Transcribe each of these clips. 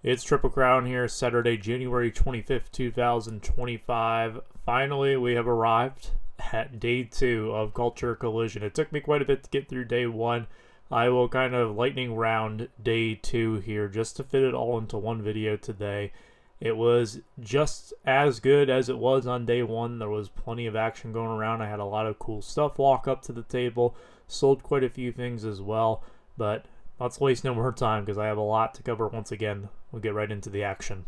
It's Triple Crown here, Saturday, January 25th, 2025. Finally, we have arrived at day 2 of Culture Collision. It took me quite a bit to get through day 1. I will kind of lightning round day 2 here just to fit it all into one video today. It was just as good as it was on day 1. There was plenty of action going around. I had a lot of cool stuff walk up to the table. Sold quite a few things as well, but let's waste no more time because I have a lot to cover once again. We'll get right into the action.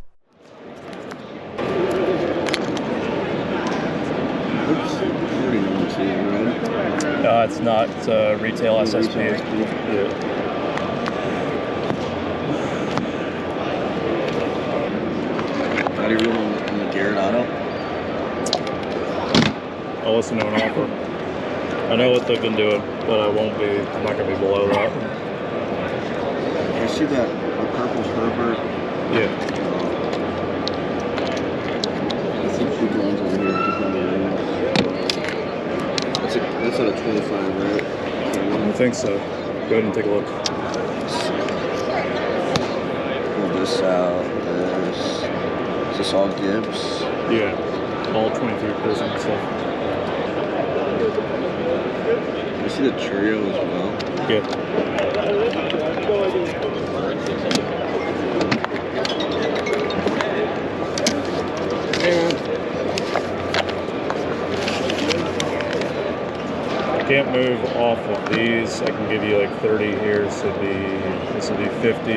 It's not. It's a retail SSP. Yeah. How do you roll on the Garrett Auto? I'll listen to an offer. I know what they've been doing, but I'm not going to be below that. I see that the purple Herbert. Yeah. I think two ones over here. That's at a 25, right? I think so. Go ahead and take a look. Pull this out. Is this all Gibbs? Yeah. All 23 prison stuff. You see the Churio as well? Yeah. I can't move off of these. I can give you like 30 here, so this will be 50,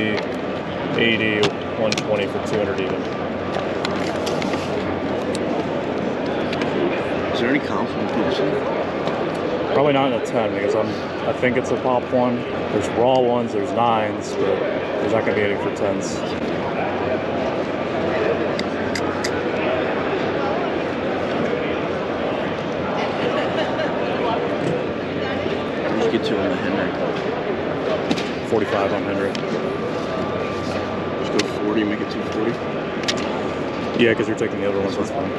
80, 120 for 200 even. Is there any comps on the Peterson? Probably not in a 10 because I think it's a pop one. There's raw ones, there's 9s, but there's not going to be any for 10s. Get you on the Henry. 45 on Henry. Just go 40, make it 240. Yeah, because you're taking the other ones. That's fine.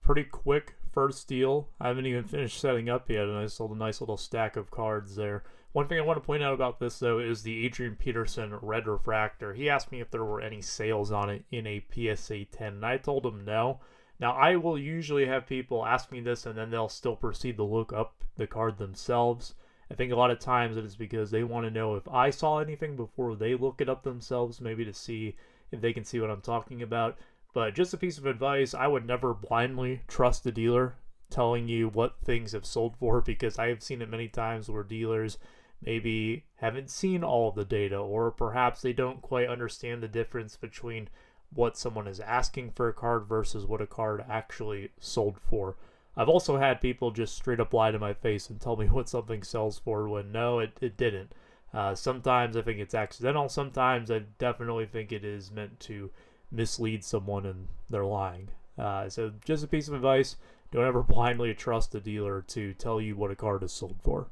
Pretty quick first deal. I haven't even finished setting up yet, and I sold a nice little stack of cards there. One thing I want to point out about this, though, is the Adrian Peterson Red Refractor. He asked me if there were any sales on it in a PSA 10, and I told him no. Now, I will usually have people ask me this, and then they'll still proceed to look up the card themselves. I think a lot of times it is because they want to know if I saw anything before they look it up themselves, maybe to see if they can see what I'm talking about. But just a piece of advice, I would never blindly trust a dealer telling you what things have sold for, because I have seen it many times where dealers maybe haven't seen all of the data, or perhaps they don't quite understand the difference between what someone is asking for a card versus what a card actually sold for. I've also had people just straight up lie to my face and tell me what something sells for when no, it didn't. Sometimes I think it's accidental. Sometimes I definitely think it is meant to mislead someone and they're lying. So just a piece of advice, don't ever blindly trust a dealer to tell you what a card is sold for.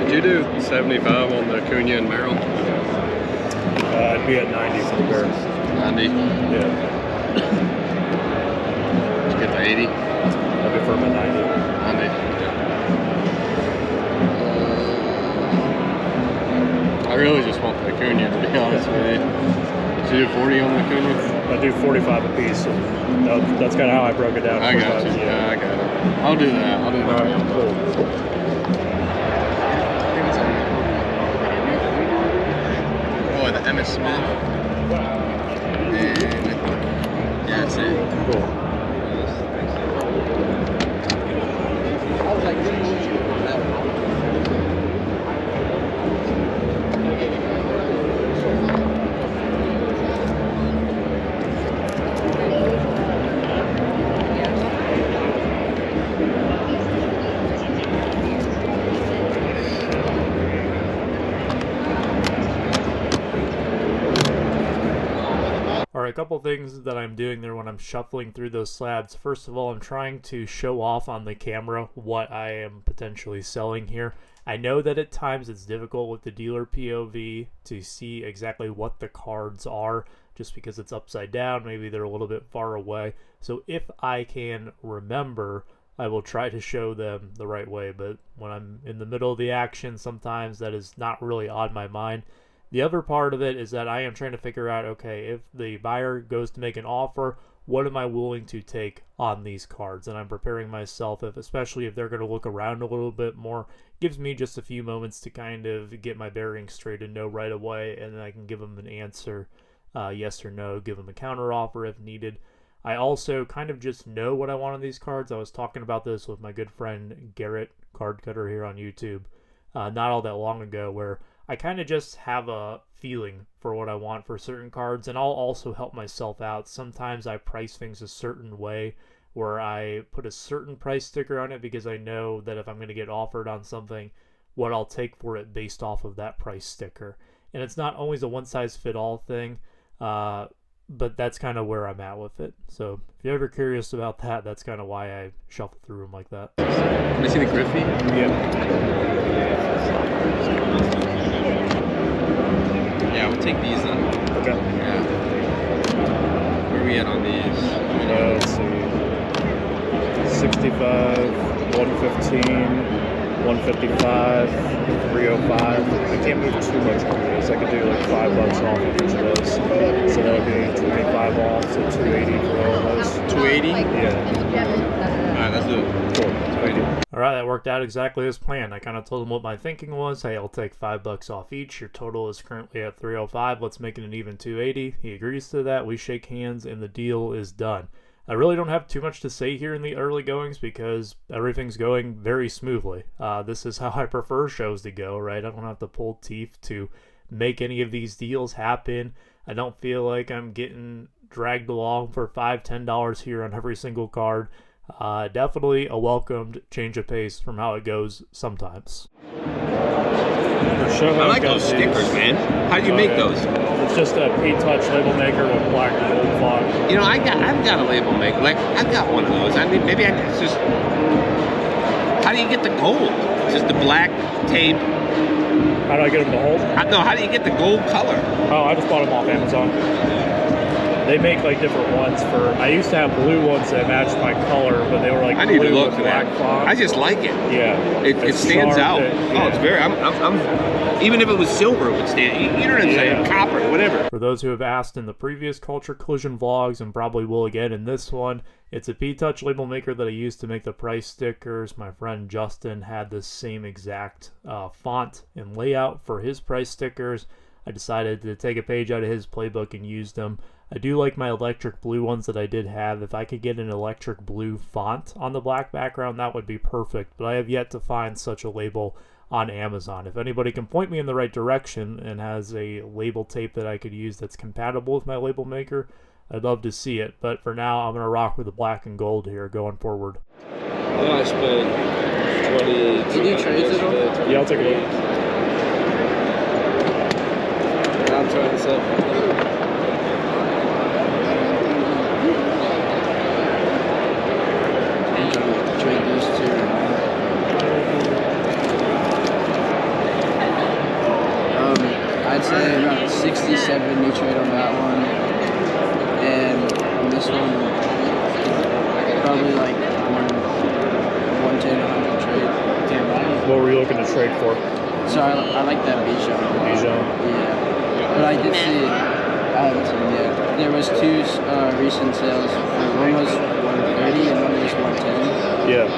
Did you do 75 on the Cunha and Merrill? I'd be at 90 for the Bears. 90? Yeah. Did you get the 80? I'd be firm at 90. 90. I really just want the Cunha, to be honest with you. Did you do 40 on the Cunha? I do 45 a piece. So that's kind of how I broke it down. I got you. Yeah, I got it. I'll do that. I'll do that. All right, cool. Oh, the Emmitt Smith. And yeah, that's it. Cool. A couple things that I'm doing there when I'm shuffling through those slabs. First of all, I'm trying to show off on the camera what I am potentially selling here. I know that at times it's difficult with the dealer POV to see exactly what the cards are just because it's upside down. Maybe they're a little bit far away. So if I can remember, I will try to show them the right way. But when I'm in the middle of the action, sometimes that is not really on my mind. The other part of it is that I am trying to figure out, okay, if the buyer goes to make an offer, what am I willing to take on these cards? And I'm preparing myself, especially if they're going to look around a little bit more. Gives me just a few moments to kind of get my bearings straight and know right away, and then I can give them an answer, yes or no, give them a counter offer if needed. I also kind of just know what I want on these cards. I was talking about this with my good friend Garrett, card cutter here on YouTube, not all that long ago, where I kind of just have a feeling for what I want for certain cards, and I'll also help myself out. Sometimes I price things a certain way where I put a certain price sticker on it because I know that if I'm going to get offered on something, what I'll take for it based off of that price sticker. And it's not always a one-size-fit-all thing, but that's kind of where I'm at with it. So if you're ever curious about that, that's kind of why I shuffle through them like that. Can I see the Griffey? Yeah. Yeah, we'll take these then. Okay. Yeah. Where are we at on these? Let's see. 65, 115. 155, 305. I can't move too much on these. I could do like $5 off of each of those. So that would be 25 off, so 280 for all of those. 280? Yeah. Alright, let's do it. Cool. 280. Alright, that worked out exactly as planned. I kind of told him what my thinking was. Hey, I'll take $5 off each. Your total is currently at 305. Let's make it an even 280. He agrees to that. We shake hands and the deal is done. I really don't have too much to say here in the early goings because everything's going very smoothly. This is how I prefer shows to go, right? I don't have to pull teeth to make any of these deals happen. I don't feel like I'm getting dragged along for $5, $10 here on every single card. Definitely a welcomed change of pace from how it goes sometimes. I like those stickers, man. How do you make those? It's just a P-Touch label maker with black and gold font. You know, I've got a label maker. Like, I've got one of those. I mean, maybe it's just... How do you get the gold? Just the black tape? How do I get them to hold? No, how do you get the gold color? Oh, I just bought them off Amazon. They make like different ones for. I used to have blue ones that matched my color, but they were like I need blue to look with for black that. font. I just like it. Yeah, it stands sharp, out. yeah. Oh, it's very. I'm. Even if it was silver, it would stand. You know what I'm saying? Copper, whatever. For those who have asked in the previous Culture Collision vlogs and probably will again in this one, it's a P-Touch label maker that I used to make the price stickers. My friend Justin had the same exact font and layout for his price stickers. I decided to take a page out of his playbook and use them. I do like my electric blue ones that I did have. If I could get an electric blue font on the black background, that would be perfect. But I have yet to find such a label on Amazon. If anybody can point me in the right direction and has a label tape that I could use that's compatible with my label maker, I'd love to see it. But for now, I'm going to rock with the black and gold here going forward. Yeah, I spent 20... Did you trade it all? Yeah, I'll take a look. I'm trying this out. Trade these two. I'd say about 67 you trade on that one, and on this one, probably like 110, 100 trade. What were you looking to trade for? So I like that Bijan. Bijan? Yeah. But I did see, I haven't seen it yet. There was two recent sales. One was 130 and one was 110. Yeah.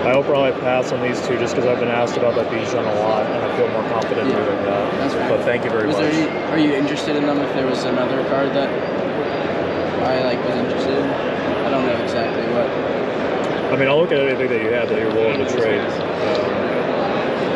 I'll probably pass on these two just because I've been asked about that Bijan a lot and I feel more confident doing that. That's right. But thank you very much. Are you interested in them if there was another card that I was interested in? I don't know exactly what. I mean, I'll look at anything that you have that you're willing to trade.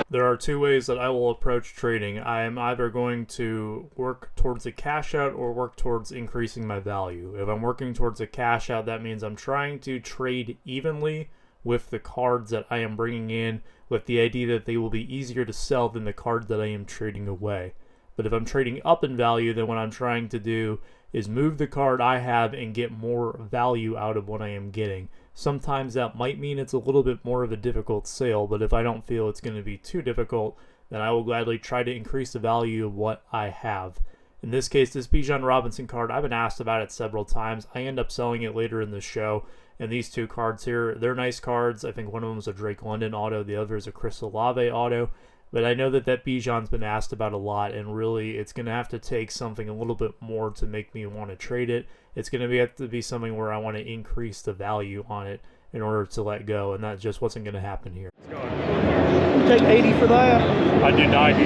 There are two ways that I will approach trading. I am either going to work towards a cash out or work towards increasing my value. If I'm working towards a cash out, that means I'm trying to trade evenly with the cards that I am bringing in, with the idea that they will be easier to sell than the cards that I am trading away. But if I'm trading up in value, then what I'm trying to do is move the card I have and get more value out of what I am getting. Sometimes that might mean it's a little bit more of a difficult sale, but if I don't feel it's going to be too difficult, then I will gladly try to increase the value of what I have. In this case, this Bijan Robinson card, I've been asked about it several times. I end up selling it later in the show. And these two cards here, they're nice cards. I think one of them is a Drake London auto. The other is a Chris Olave auto. But I know that Bijan's been asked about a lot, and really it's going to have to take something a little bit more to make me want to trade it. It's going to have to be something where I want to increase the value on it in order to let go, and that just wasn't going to happen here. Take 80 for that. I do 90.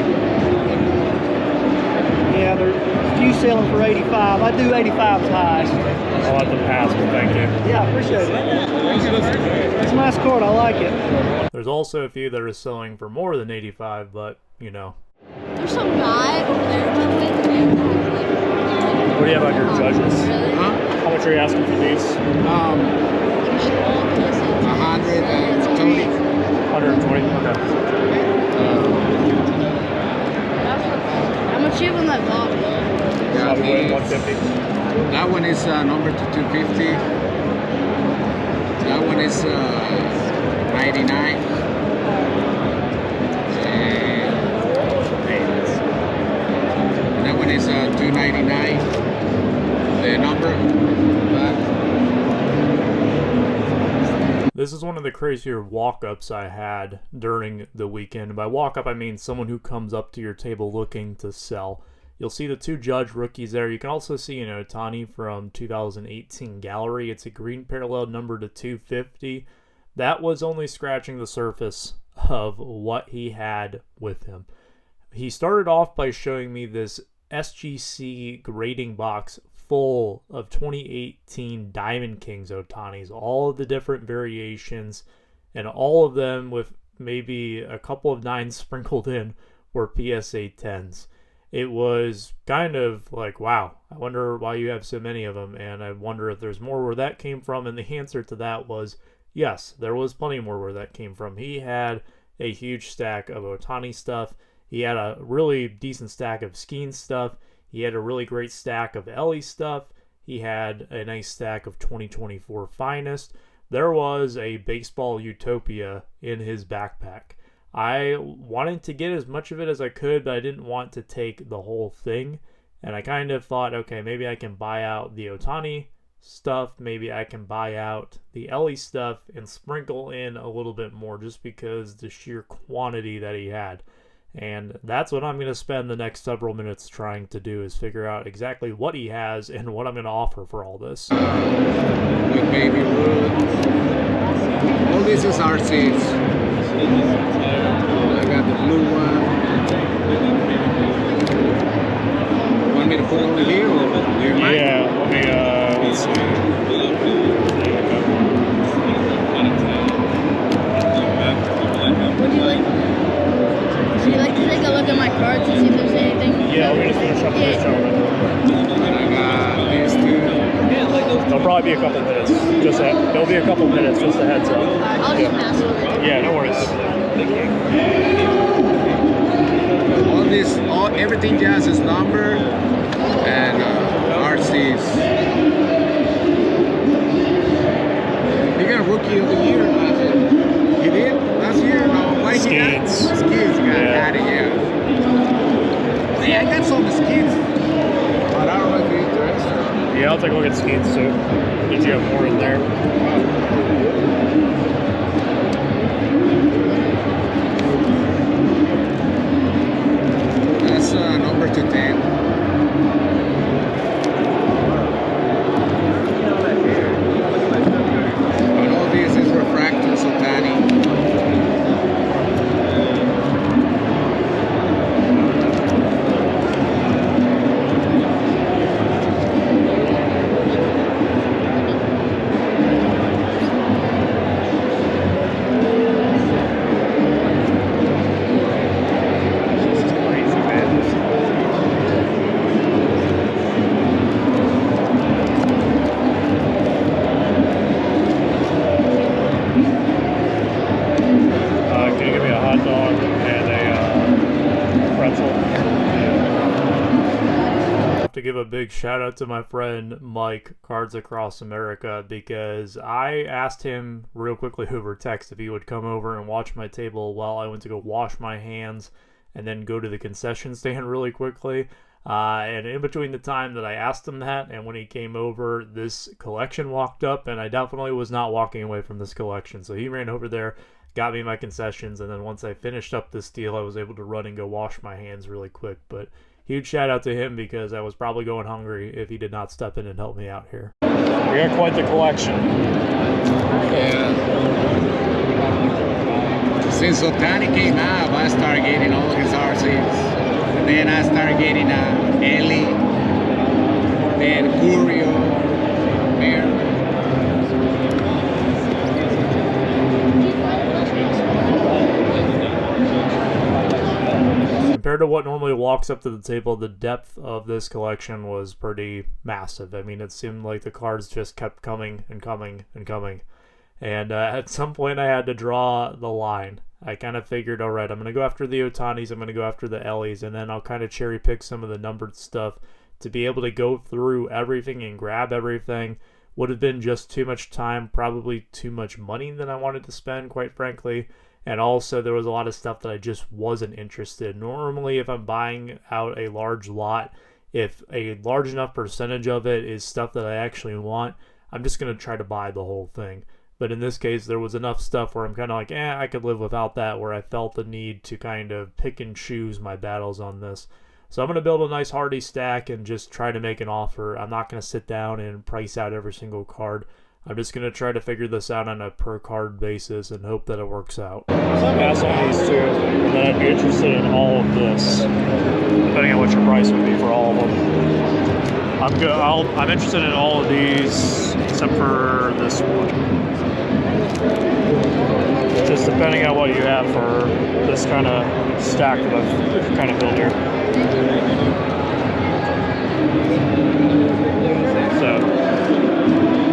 Yeah, there's a few selling for 85. I do 85's highest. I'll have to pass, but thank you. Yeah, I appreciate it. It's a nice card. I like it. There's also a few that are selling for more than 85, but, you know. There's some guy over there, by the way, that you have, like, What do you have on your judges? really? Huh? How much are you asking for these? 120. 120? Okay. How much you have on that bottle? Yeah, Probably worth 150. that one is numbered to 250. That one is 99. And that one is 299. The number. This is one of the crazier walk-ups I had during the weekend. By walk-up, I mean someone who comes up to your table looking to sell. You'll see the two Judge rookies there. You can also see an Ohtani from 2018 gallery. It's a green parallel number to 250. That was only scratching the surface of what he had with him. He started off by showing me this SGC grading box full of 2018 Diamond Kings Ohtanis, all of the different variations, and all of them with maybe a couple of 9s sprinkled in were PSA 10s. It was kind of like, wow, I wonder why you have so many of them, and I wonder if there's more where that came from, and the answer to that was yes, there was plenty more where that came from. He had a huge stack of Ohtani stuff. He had a really decent stack of Skeen stuff. He had a really great stack of Ellie stuff. He had a nice stack of 2024 Finest. There was a baseball utopia in his backpack. I wanted to get as much of it as I could, but I didn't want to take the whole thing. And I kind of thought, okay, maybe I can buy out the Ohtani stuff. Maybe I can buy out the Ellie stuff and sprinkle in a little bit more just because the sheer quantity that he had. And that's what I'm going to spend the next several minutes trying to do, is figure out exactly what he has and what I'm going to offer for all this. With baby wood. All this is our seeds. I got the blue one. You want me to put it over here or near mine? Yeah, let me, let's see. Would you like? Would you like to take a look at my cards and see if there's anything? Yeah, let me just finish up this gentleman. And I got these two. There'll probably be a couple minutes. There'll be a couple minutes, just a heads up. I'll just pass it over. Yeah, no worries. Everything just is number and RCs. You got a rookie of the year last year. You did? Last year? No. What did you got? Skins. Skins got out of here. See, I got some skins, but I don't know if you're interested. Yeah, I'll take a look at Skins too. Did you have more in there? That's number 210. And all this is refractor Sultani. Can you give me a hot dog and a pretzel? I have to give a big shout out to my friend Mike, Cards Across America, because I asked him real quickly over text if he would come over and watch my table while I went to go wash my hands and then go to the concession stand really quickly. And in between the time that I asked him that and when he came over, this collection walked up, and I definitely was not walking away from this collection. So he ran over there, got me my concessions, and then once I finished up this deal, I was able to run and go wash my hands really quick. But huge shout out to him, because I was probably going hungry if he did not step in and help me out here. We got quite the collection. Yeah. Since Otani came out, I started getting all his RCs. And then I started getting Ellie, then Curio, Mayor. Compared to what normally walks up to the table, the depth of this collection was pretty massive. I mean, it seemed like the cards just kept coming and coming and coming. And at some point, I had to draw the line. I kind of figured, all right, I'm going to go after the Otanis, I'm going to go after the Ellies, and then I'll kind of cherry pick some of the numbered stuff to be able to go through everything and grab everything. Would have been just too much time, probably too much money that I wanted to spend, quite frankly. And also, there was a lot of stuff that I just wasn't interested in. Normally, if I'm buying out a large lot, if a large enough percentage of it is stuff that I actually want, I'm just going to try to buy the whole thing. But in this case, there was enough stuff where I'm kind of like, I could live without that, where I felt the need to kind of pick and choose my battles on this. So I'm going to build a nice hardy stack and just try to make an offer. I'm not going to sit down and price out every single card. I'm just going to try to figure this out on a per card basis and hope that it works out. Pass on these two, and then I'd be interested in all of this, depending on what your price would be for all of them. I'm good. I'm interested in all of these except for this one. Just depending on what you have for this kind of stack that I've kind of built here. So,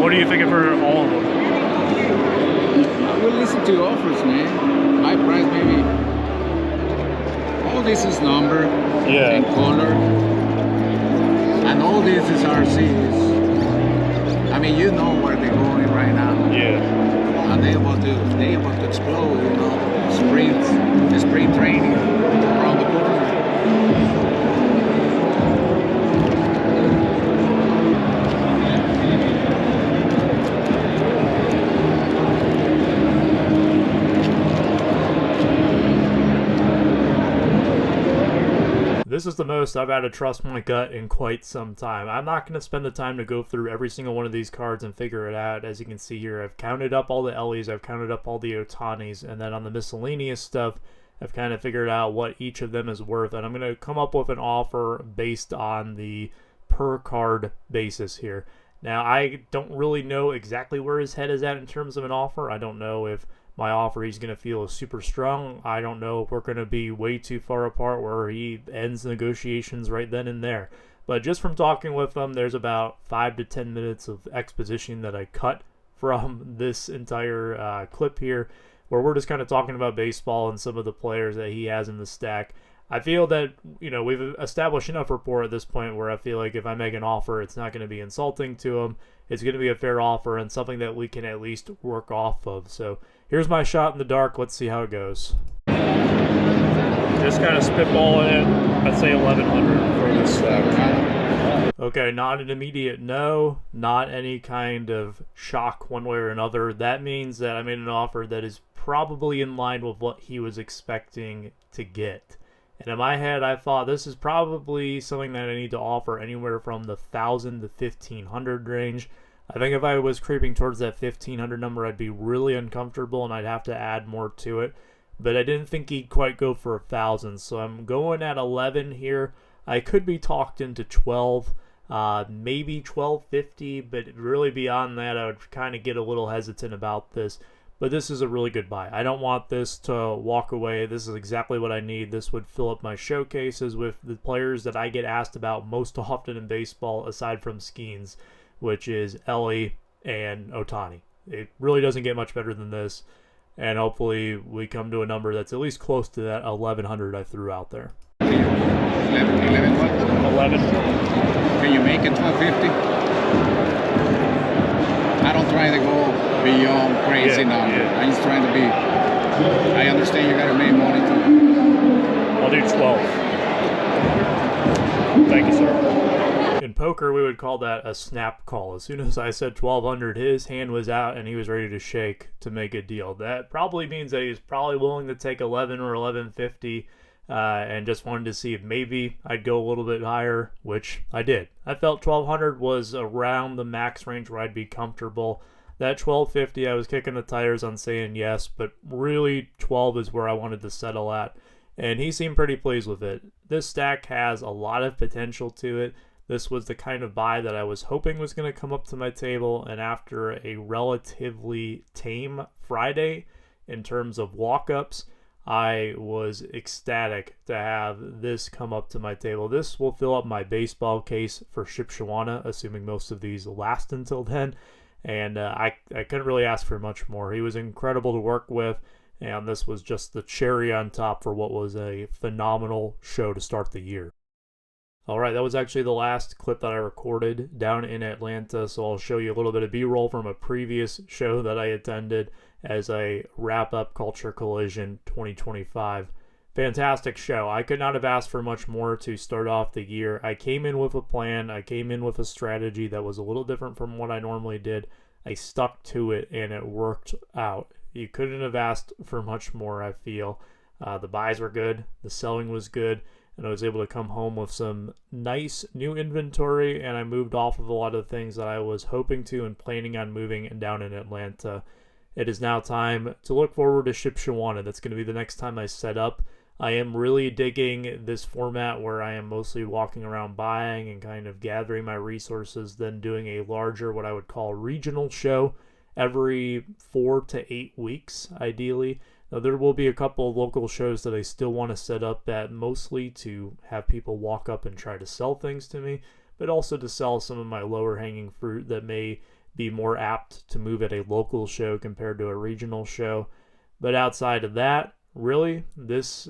what are you thinking for all of them? We'll listen to offers, man. My price, maybe. All this is number and color, and all this is RCs. I mean, you know where they're going right now. Yeah. And they about to explode, you know. Spring training around the corner. This is the most I've had to trust my gut in quite some time. I'm not going to spend the time to go through every single one of these cards and figure it out. As you can see here, I've counted up all the Ellies, I've counted up all the Otanis, and then on the miscellaneous stuff, I've kind of figured out what each of them is worth, and I'm going to come up with an offer based on the per card basis here. Now, I don't really know exactly where his head is at in terms of an offer. I don't know if my offer he's going to feel is super strong. I don't know if we're going to be way too far apart where he ends negotiations right then and there. But just from talking with him, there's about 5 to 10 minutes of exposition that I cut from this entire clip here, where we're just kind of talking about baseball and some of the players that he has in the stack. I feel that, you know, we've established enough rapport at this point where I feel like if I make an offer, it's not going to be insulting to him. It's going to be a fair offer and something that we can at least work off of. So here's my shot in the dark. Let's see how it goes. Just kind of spitballing it. I'd say 1,100 for this stack. Okay, not an immediate no, not any kind of shock one way or another. That means that I made an offer that is probably in line with what he was expecting to get. And in my head, I thought this is probably something that I need to offer anywhere from the 1,000 to 1,500 range. I think if I was creeping towards that 1,500 number, I'd be really uncomfortable and I'd have to add more to it. But I didn't think he'd quite go for 1,000, so I'm going at 11 here. I could be talked into 12, maybe 1250, but really beyond that, I would kind of get a little hesitant about this. But this is a really good buy. I don't want this to walk away. This is exactly what I need. This would fill up my showcases with the players that I get asked about most often in baseball, aside from Skeens, which is Ellie and Otani. It really doesn't get much better than this. And hopefully we come to a number that's at least close to that 1,100 I threw out there. 11 what? 11. Can you make it 1,250? I don't try to go beyond crazy number. Yeah. I'm just trying to be. I understand you gotta make money too. I'll do 12. Thank you, sir. In poker, we would call that a snap call. As soon as I said 1200, his hand was out and he was ready to shake to make a deal. That probably means that he's probably willing to take 11 or 1150 and just wanted to see if maybe I'd go a little bit higher, which I did. I felt 1200 was around the max range where I'd be comfortable. That 1250, I was kicking the tires on saying yes, but really 12 is where I wanted to settle at. And he seemed pretty pleased with it. This stack has a lot of potential to it. This was the kind of buy that I was hoping was going to come up to my table, and after a relatively tame Friday in terms of walk-ups, I was ecstatic to have this come up to my table. This will fill up my baseball case for Shipshewana, assuming most of these last until then, and I couldn't really ask for much more. He was incredible to work with, and this was just the cherry on top for what was a phenomenal show to start the year. Alright, that was actually the last clip that I recorded down in Atlanta, so I'll show you a little bit of B-roll from a previous show that I attended as I wrap up Culture Collision 2025. Fantastic show. I could not have asked for much more to start off the year. I came in with a plan. I came in with a strategy that was a little different from what I normally did. I stuck to it, and it worked out. You couldn't have asked for much more, I feel. The buys were good, the selling was good, and I was able to come home with some nice new inventory, and I moved off of a lot of things that I was hoping to and planning on moving down in Atlanta. It is now time to look forward to Shipshewana. That's going to be the next time I set up. I am really digging this format where I am mostly walking around buying and kind of gathering my resources, then doing a larger, what I would call regional show every 4 to 8 weeks, ideally. Now, there will be a couple of local shows that I still want to set up at, mostly to have people walk up and try to sell things to me, but also to sell some of my lower hanging fruit that may be more apt to move at a local show compared to a regional show. But outside of that, really, this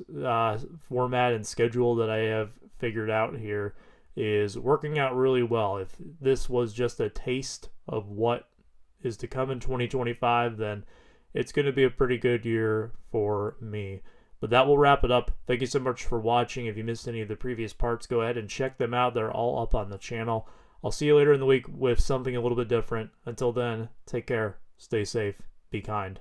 format and schedule that I have figured out here is working out really well. If this was just a taste of what is to come in 2025, then it's going to be a pretty good year for me. But that will wrap it up. Thank you so much for watching. If you missed any of the previous parts, go ahead and check them out. They're all up on the channel. I'll see you later in the week with something a little bit different. Until then, take care, stay safe, be kind.